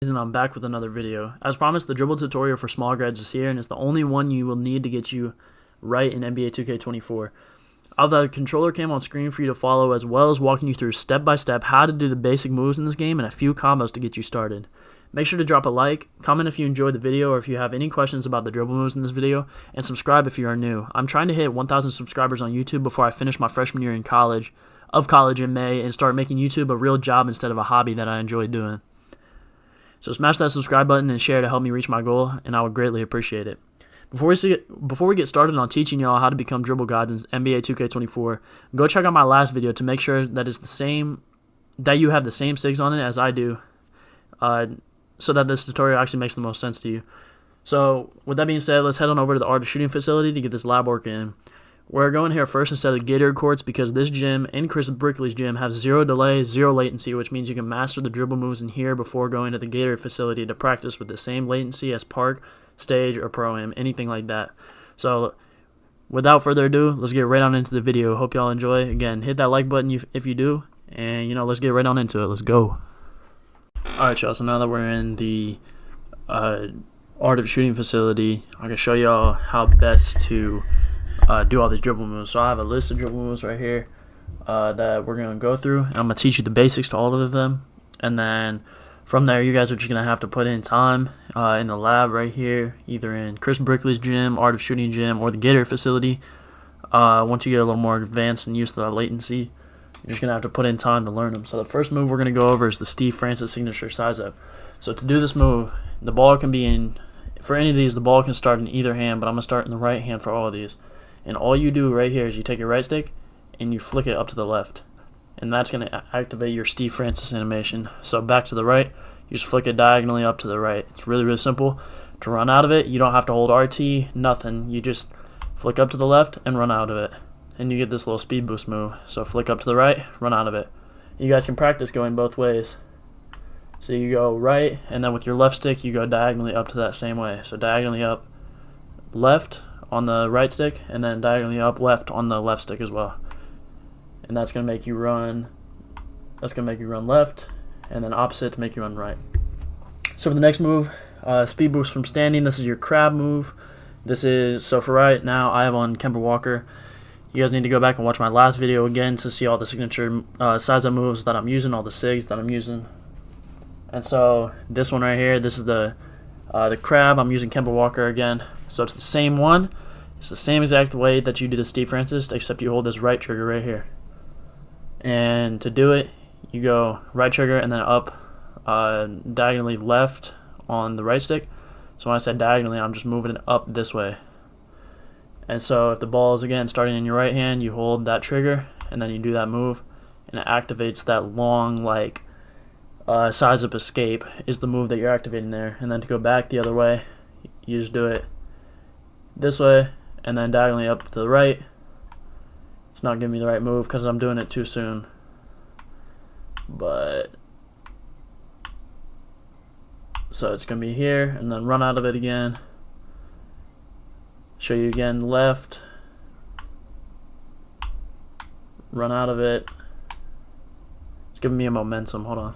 And I'm back with another video. As promised, the dribble tutorial for small grads is here, and it's the only one you will need to get you right in NBA 2K24. I'll have the controller cam on screen for you to follow, as well as walking you through step by step how to do the basic moves in this game and a few combos to get you started. Make sure to drop a like, comment if you enjoyed the video or if you have any questions about the dribble moves in this video, and subscribe if you are new. I'm trying to hit 1,000 subscribers on YouTube before I finish my freshman year in college in May and start making YouTube a real job instead of a hobby that I enjoy doing. So smash that subscribe button and share to help me reach my goal, and I would greatly appreciate it. Before we get started on teaching y'all how to become dribble gods in NBA 2K24, go check out my last video to make sure that you have the same SIGs on it as I do, so that this tutorial actually makes the most sense to you. So with that being said, let's head on over to the art of shooting facility to get this lab work in. We're going here first instead of Gatorade courts because this gym and Chris Brickley's gym have zero delay, zero latency, which means you can master the dribble moves in here before going to the Gatorade facility to practice with the same latency as Park, Stage, or Pro-Am, anything like that. So without further ado, let's get right on into the video. Hope y'all enjoy. Again, hit that like button if you do, and let's get right on into it. Let's go. Alright y'all, so now that we're in the art of shooting facility, I can show y'all how best to do all these dribble moves. So I have a list of dribble moves right here that we're going to go through. I'm going to teach you the basics to all of them, and then from there you guys are just going to have to put in time in the lab right here, either in Chris Brickley's gym, Art of Shooting gym, or the Gator facility. Once you get a little more advanced and used to that latency, you're just going to have to put in time to learn them. So the first move we're going to go over is the Steve Francis signature size up. So to do this move, the ball can be in, for any of these, the ball can start in either hand, but I'm going to start in the right hand for all of these. And all you do right here is you take your right stick and you flick it up to the left. And that's going to activate your Steve Francis animation. So back to the right, you just flick it diagonally up to the right. It's really, really simple. To run out of it, you don't have to hold RT, nothing. You just flick up to the left and run out of it. And you get this little speed boost move. So flick up to the right, run out of it. You guys can practice going both ways. So you go right, and then with your left stick, you go diagonally up to that same way. So diagonally up left on the right stick, and then diagonally up left on the left stick as well. And that's going to make you run, left, and then opposite to make you run right. So for the next move, speed boost from standing, this is your crab move. So for right now, I have on Kemba Walker. You guys need to go back and watch my last video again to see all the signature size up moves that I'm using, all the SIGs that I'm using. And so this one right here, this is the crab. I'm using Kemba Walker again. So it's the same one. It's the same exact way that you do the Steve Francis, except you hold this right trigger right here. And to do it, you go right trigger and then up diagonally left on the right stick. So when I said diagonally, I'm just moving it up this way. And so if the ball is, again, starting in your right hand, you hold that trigger and then you do that move, and it activates that long, size up escape is the move that you're activating there. And then to go back the other way, you just do it this way and then diagonally up to the right. It's not giving me the right move because I'm doing it too soon, but so it's gonna be here and then run out of it again. Show you again, left, run out of it. It's giving me a momentum. Hold on.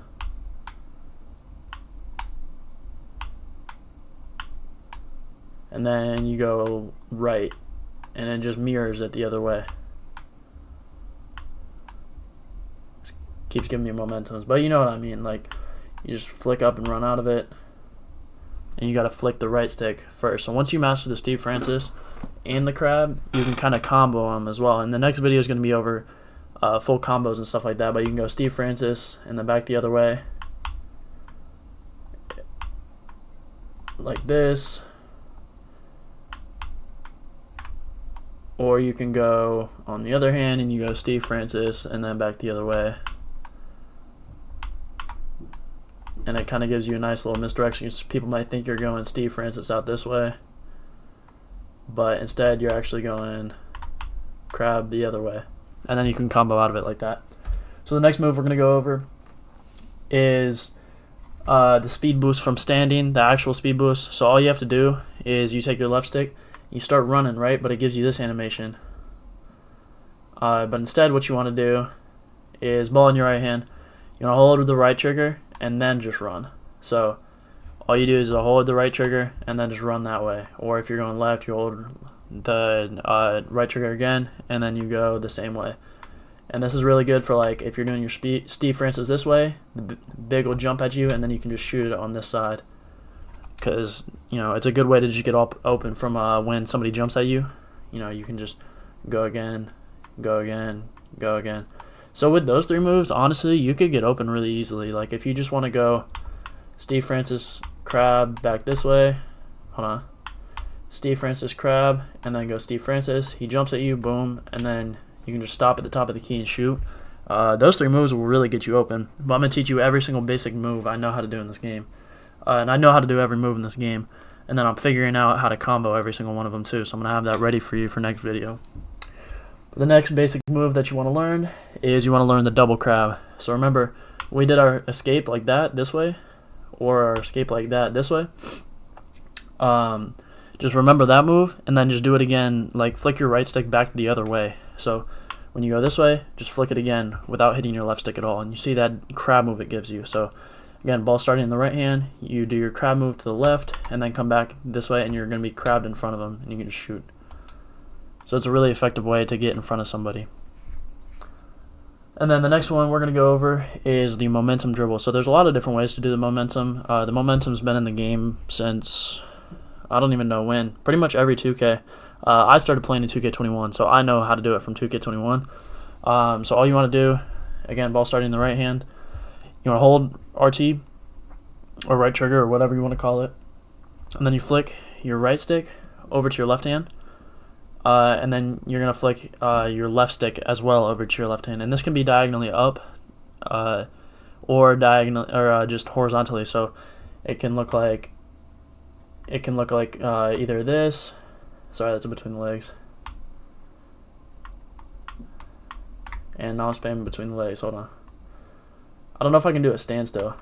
And then you go right, and it just mirrors it the other way. This keeps giving me momentums, but you know what I mean. Like, you just flick up and run out of it, and you got to flick the right stick first. So once you master the Steve Francis and the crab, you can kind of combo them as well. And the next video is going to be over full combos and stuff like that, but you can go Steve Francis and then back the other way, like this. Or you can go on the other hand and you go Steve Francis and then back the other way. And it kind of gives you a nice little misdirection. People might think you're going Steve Francis out this way, but instead you're actually going crab the other way. And then you can combo out of it like that. So the next move we're going to go over is the speed boost from standing, the actual speed boost. So all you have to do is you take your left stick, you start running, right? But it gives you this animation. But instead what you want to do is ball in your right hand. You want to hold with the right trigger and then just run. So all you do is hold the right trigger and then just run that way. Or if you're going left, you hold the right trigger again and then you go the same way. And this is really good for like if you're doing your Steve Francis this way, the big will jump at you and then you can just shoot it on this side. Because, you know, it's a good way to just get open from when somebody jumps at you. You know, you can just go again, go again, go again. So with those 3 moves, honestly, you could get open really easily. Like if you just want to go Steve Francis, crab, back this way. Hold on. Steve Francis, crab, and then go Steve Francis. He jumps at you, boom, and then you can just stop at the top of the key and shoot. Those 3 moves will really get you open. But I'm going to teach you every single basic move I know how to do in this game. And I know how to do every move in this game. And then I'm figuring out how to combo every single one of them too. So I'm going to have that ready for you for next video. The next basic move that you want to learn is you want to learn the double crab. So remember, we did our escape like that this way, or our escape like that this way. Just remember that move, and then just do it again. Like flick your right stick back the other way. So when you go this way, just flick it again without hitting your left stick at all. And you see that crab move it gives you. So again, ball starting in the right hand, you do your crab move to the left, and then come back this way, and you're going to be crabbed in front of them, and you can just shoot. So it's a really effective way to get in front of somebody. And then the next one we're going to go over is the momentum dribble. So there's a lot of different ways to do the momentum. The momentum's been in the game since, I don't even know when, pretty much every 2K. I started playing in 2K21, so I know how to do it from 2K21. So all you want to do, again, ball starting in the right hand, you want to hold RT or right trigger or whatever you want to call it, and then you flick your right stick over to your left hand, and then you're going to flick your left stick as well over to your left hand. And this can be diagonally up or diagonal or just horizontally. So it can look like either this. Sorry, that's in between the legs. And now I'm spamming between the legs. Hold on. I don't know if I can do a standstill.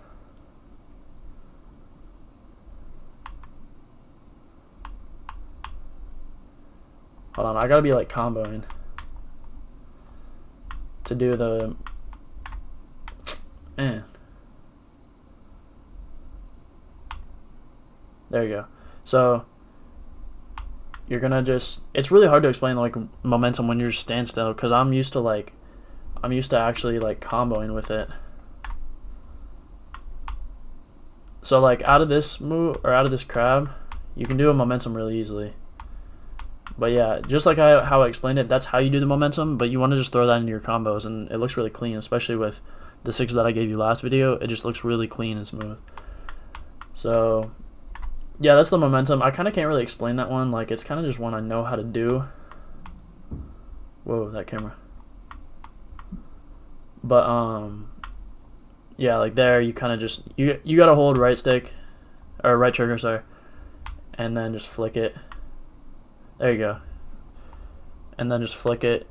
Hold on, I gotta be like comboing to do the. Man. There you go. So you're gonna just. It's really hard to explain like momentum when you're just standstill because I'm used to actually like comboing with it. So like out of this move or out of this crab, you can do a momentum really easily. But yeah, just like how I explained it, that's how you do the momentum, but you want to just throw that into your combos, and it looks really clean, especially with the 6 that I gave you last video. It just looks really clean and smooth. So yeah, that's the momentum. I kind of can't really explain that one. Like, it's kind of just one I know how to do. Whoa, that camera. But yeah, like there, you kind of just you gotta hold right stick or right trigger, sorry, and then just flick it. There you go. And then just flick it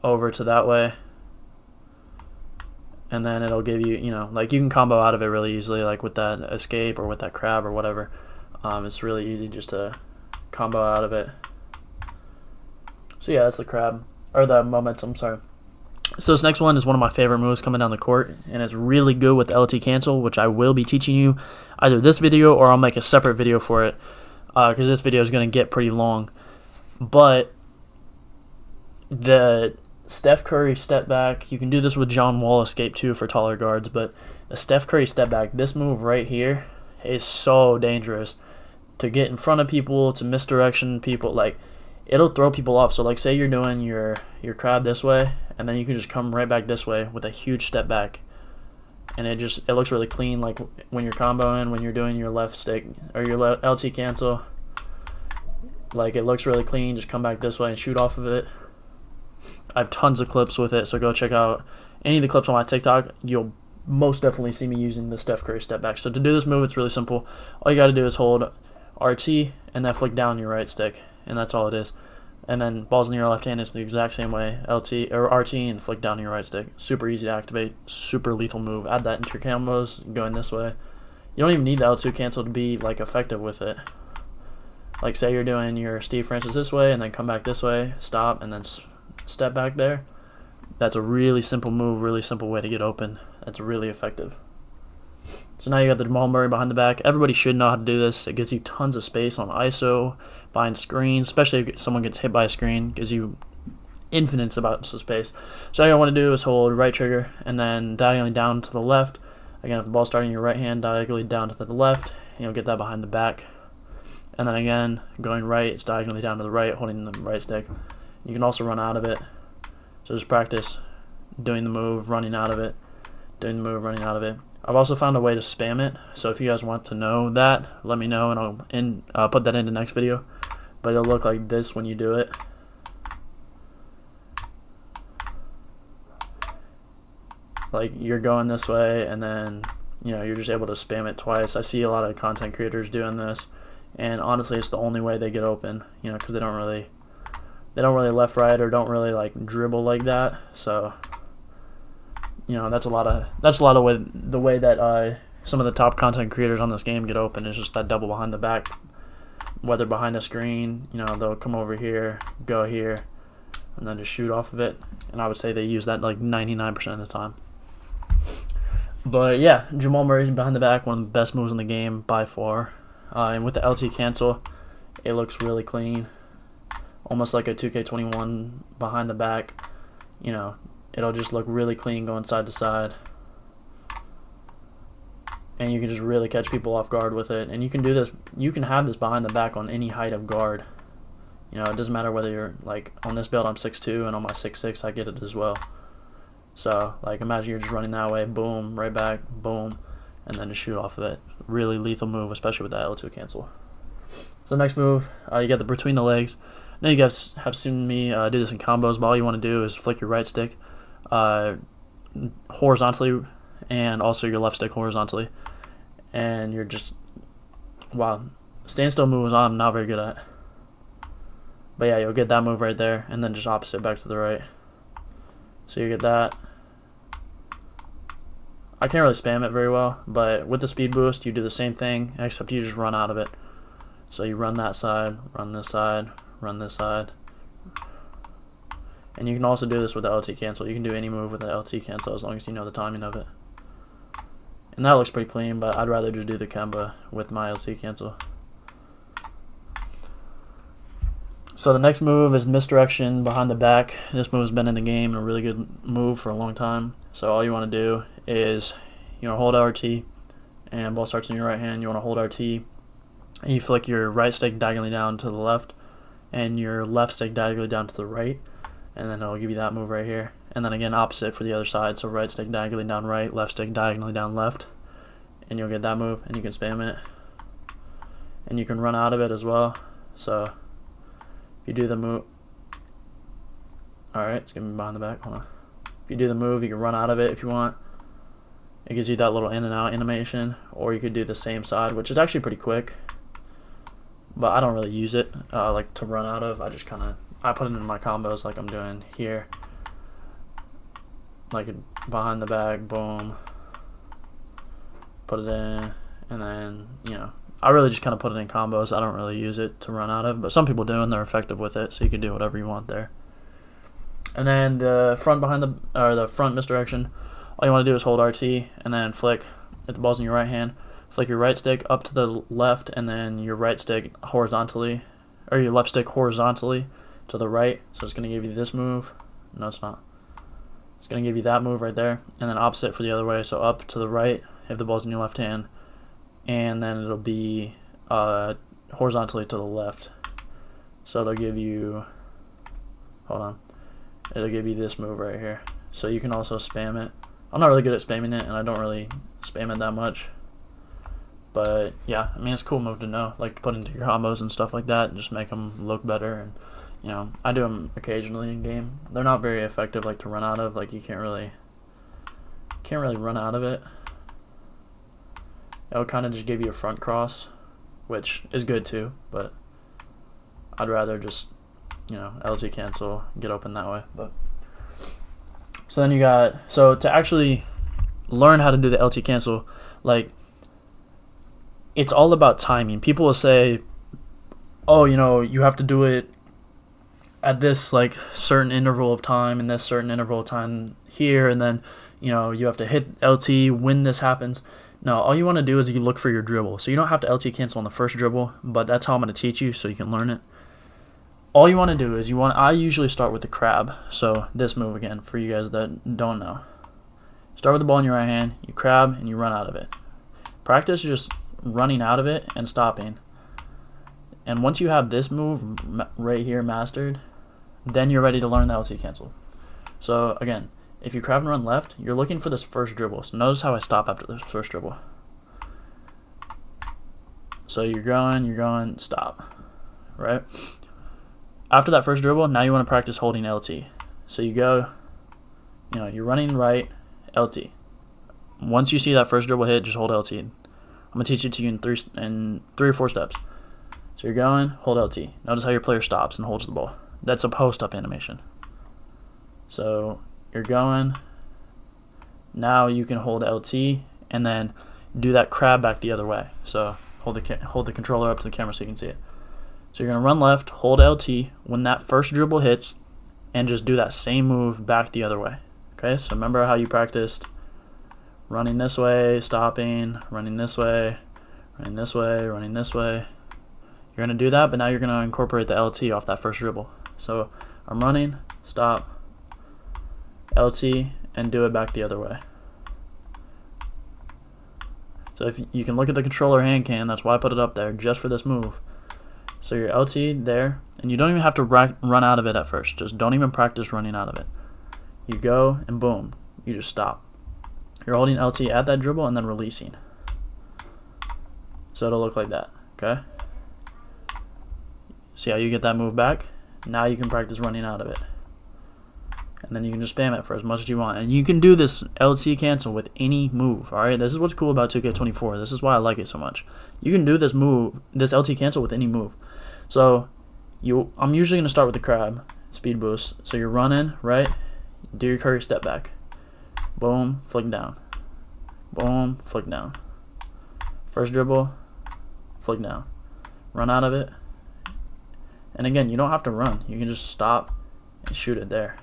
over to that way, and then it'll give you, you know, like you can combo out of it really easily, like with that escape or with that crab or whatever. It's really easy just to combo out of it. So yeah, that's the crab or the momentum. Sorry. So this next one is one of my favorite moves coming down the court, and it's really good with LT cancel, which I will be teaching you either this video or I'll make a separate video for it because this video is going to get pretty long. But the Steph Curry step back, you can do this with John Wall escape too for taller guards, but the Steph Curry step back, this move right here is so dangerous to get in front of people, to misdirection people. Like, it'll throw people off. So like say you're doing your crab this way, and then you can just come right back this way with a huge step back, and it looks really clean. Like when you're comboing, when you're doing your left stick or your LT cancel, like it looks really clean. Just come back this way and shoot off of it. I have tons of clips with it, so go check out any of the clips on my TikTok. You'll most definitely see me using the Steph Curry step back. So to do this move, it's really simple. All you got to do is hold RT and then flick down your right stick, and that's all it is. And then balls in your left hand is the exact same way, LT or RT and flick down your right stick. Super easy to activate, super lethal move. Add that into your combos going this way. You don't even need the L2 cancel to be like effective with it. Like say you're doing your Steve Francis this way and then come back this way, stop, and then step back there. That's a really simple move, really simple way to get open. That's really effective. So now you got the Jamal Murray behind the back. Everybody should know how to do this. It gives you tons of space on ISO, behind screens, especially if someone gets hit by a screen. Gives you infinite amounts of space. So all you want to do is hold right trigger and then diagonally down to the left. Again, if the ball's starting in your right hand, diagonally down to the left, and you'll get that behind the back. And then again, going right, it's diagonally down to the right, holding the right stick. You can also run out of it. So just practice doing the move, running out of it, doing the move, running out of it. I've also found a way to spam it. So if you guys want to know that, let me know, and I'll put that in the next video. But it'll look like this when you do it. Like you're going this way, and then you're just able to spam it twice. I see a lot of content creators doing this, and honestly, it's the only way they get open. Because they don't really left right or don't really like dribble like that. So that's a lot of the way that some of the top content creators on this game get open is just that double behind the back. Whether behind a screen, they'll come over here, go here, and then just shoot off of it. And I would say they use that like 99% of the time. But yeah, Jamal Murray's behind the back, one of the best moves in the game by far. And with the LT cancel, it looks really clean, almost like a 2K21 behind the back. It'll just look really clean going side to side, and you can just really catch people off guard with it. And you can do this. You can have this behind the back on any height of guard. It doesn't matter whether you're like on this build I'm 6'2", and on my 6'6" I get it as well. So, like, imagine you're just running that way, boom, right back, boom, and then just shoot off of it. Really lethal move, especially with that L2 cancel. So, next move, you got the between the legs. Now you guys have seen me do this in combos, but all you want to do is flick your right stick horizontally, and also your left stick horizontally. And you're just, wow, standstill moves I'm not very good at. But yeah, you'll get that move right there, and then just opposite back to the right. So you get that. I can't really spam it very well, but with the speed boost, you do the same thing, except you just run out of it. So you run that side, run this side, run this side. And you can also do this with the LT cancel. You can do any move with the LT cancel as long as you know the timing of it. And that looks pretty clean, but I'd rather just do the Kemba with my LT cancel. So the next move is misdirection behind the back. This move has been in the game and a really good move for a long time. So all you want to do is hold RT, and ball starts in your right hand. You want to hold RT, and you flick your right stick diagonally down to the left, and your left stick diagonally down to the right, and then it'll give you that move right here. And then again opposite for the other side. So right stick diagonally down right, left stick diagonally down left, and you'll get that move, and you can spam it, and you can run out of it as well. So if you do the move, alright, it's going to be behind the back, hold on. If you do the move, you can run out of it if you want. It gives you that little in and out animation, or you could do the same side, which is actually pretty quick, but I don't really use it like to run out of. I just I put it in my combos like I'm doing here, like behind the back, boom, put it in, and then I really just kind of put it in combos. I don't really use it to run out of, but some people do, and they're effective with it, so you can do whatever you want there. And then the front the front misdirection, all you want to do is hold RT and then flick. If the ball's in your right hand, flick your right stick up to the left, and then your right stick horizontally, or your left stick horizontally to the right. So it's going to give you this move. No, it's not. It's going to give you that move right there, and then opposite for the other way. So up to the right if the ball's in your left hand, and then it'll be horizontally to the left. So it'll give you, hold on, it'll give you this move right here. So you can also spam it. I'm not really good at spamming it, and I don't really spam it that much. But yeah, I mean, it's a cool move to know, like to put into your combos and stuff like that, and just make them look better. And I do them occasionally in game. They're not very effective, like to run out of. Like you can't really run out of it. It'll kind of just give you a front cross, which is good too, but I'd rather just LT cancel, get open that way. But so then to actually learn how to do the LT cancel, like it's all about timing. People will say, oh, you have to do it at this like certain interval of time and this certain interval of time here, and then you have to hit LT when this happens. Now, all you want to do is you look for your dribble. So you don't have to LT cancel on the first dribble, but that's how I'm going to teach you so you can learn it. All you want to do is I usually start with the crab. So this move again, for you guys that don't know. Start with the ball in your right hand, you crab, and you run out of it. Practice just running out of it and stopping. And once you have this move right here mastered, then you're ready to learn the LT cancel. So again, if you crab and run left, you're looking for this first dribble. So notice how I stop after this first dribble. So you're going, stop, right? After that first dribble, now you want to practice holding LT. So you go, you're running right, LT. Once you see that first dribble hit, just hold LT. I'm going to teach it to you in three or four steps. So you're going, hold LT. Notice how your player stops and holds the ball. That's a post-up animation. So you're going, now you can hold LT and then do that crab back the other way. So hold the controller up to the camera so you can see it. So you're going to run left, hold LT when that first dribble hits, and just do that same move back the other way. Okay, so remember how you practiced running this way, stopping, running this way, running this way, running this way. You're going to do that, but now you're going to incorporate the LT off that first dribble. So I'm running, stop, LT, and do it back the other way. So if you can look at the controller hand cam, that's why I put it up there, just for this move. So your LT there, and you don't even have to run out of it at first. Just don't even practice running out of it. You go, and boom, you just stop. You're holding LT at that dribble and then releasing. So it'll look like that, okay? See how you get that move back? Now you can practice running out of it. And then you can just spam it for as much as you want. And you can do this LT cancel with any move, alright? This is what's cool about 2K24. This is why I like it so much. You can do this move, this LT cancel with any move. So I'm usually going to start with the crab, speed boost. So you're running, right? Do your Curry step back. Boom, flick down. Boom, flick down. First dribble, flick down. Run out of it. And again, you don't have to run. You can just stop and shoot it there.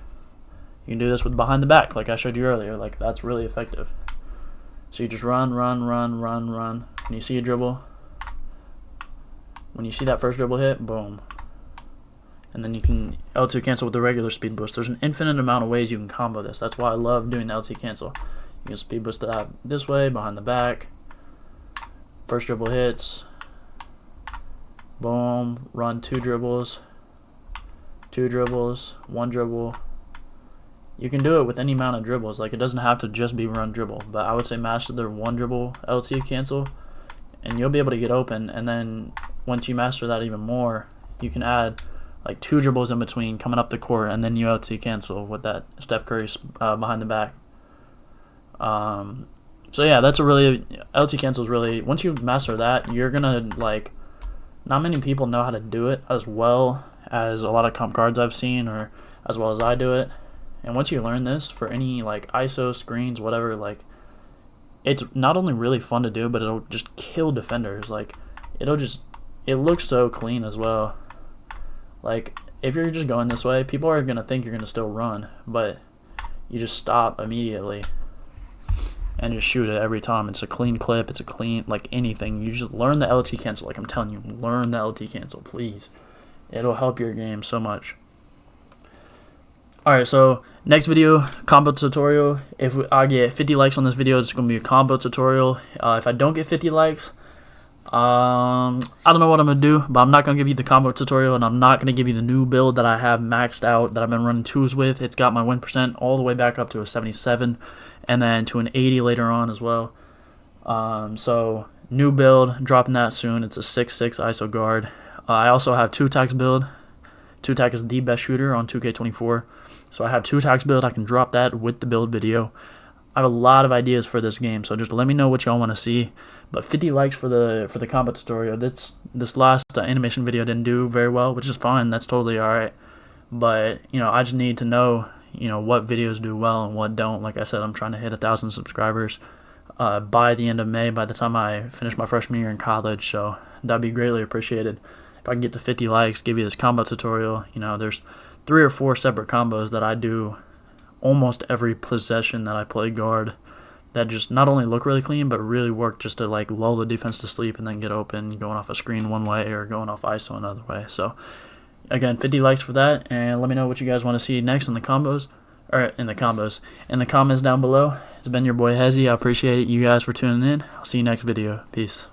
You can do this with behind the back, like I showed you earlier. Like, that's really effective. So you just run. When you see a dribble, when you see that first dribble hit, boom. And then you can L2 cancel with the regular speed boost. There's an infinite amount of ways you can combo this. That's why I love doing the LT cancel. You can speed boost it out this way, behind the back. First dribble hits. Boom. Run two dribbles, one dribble. You can do it with any amount of dribbles. Like, it doesn't have to just be run dribble. But I would say master the one dribble LT cancel, and you'll be able to get open. And then once you master that even more, you can add like two dribbles in between coming up the court, and then you LT cancel with that Steph Curry behind the back. So yeah, that's a really, LT cancel is really, once you master that, you're gonna, like, not many people know how to do it as well as a lot of comp cards I've seen, or as well as I do it. And once you learn this for any like ISO screens, whatever, like, it's not only really fun to do, but it'll just kill defenders. Like, it looks so clean as well. Like, if you're just going this way, people are gonna think you're gonna still run, but you just stop immediately and just shoot it every time. It's a clean clip. It's a clean, like, anything. You just learn the LT cancel. Like I'm telling you, learn the LT cancel, please. It'll help your game so much. Alright, so next video, combo tutorial. If I get 50 likes on this video, it's going to be a combo tutorial. If I don't get 50 likes, I don't know what I'm going to do, but I'm not going to give you the combo tutorial, and I'm not going to give you the new build that I have maxed out, that I've been running twos with. It's got my win percent all the way back up to a 77, and then to an 80 later on as well. So new build, dropping that soon. It's a 6'6" ISO guard. I also have 2-tax build. 2-tack is the best shooter on 2K24. So I have 2-tax build. I can drop that with the build video. I have a lot of ideas for this game, so just let me know what y'all want to see. But 50 likes for the combo tutorial. This last animation video didn't do very well, which is fine. That's totally alright. But, I just need to know, what videos do well and what don't. Like I said, I'm trying to hit 1,000 subscribers by the end of May, by the time I finish my freshman year in college. So that'd be greatly appreciated. If I can get to 50 likes, give you this combo tutorial. There's 3 or 4 separate combos that I do almost every possession that I play guard. that just not only look really clean, but really work just to like lull the defense to sleep and then get open, going off a screen one way or going off ISO another way. So again, 50 likes for that, and let me know what you guys want to see next in the comments down below. It's been your boy Hezi. I appreciate you guys for tuning in. I'll see you next video. Peace.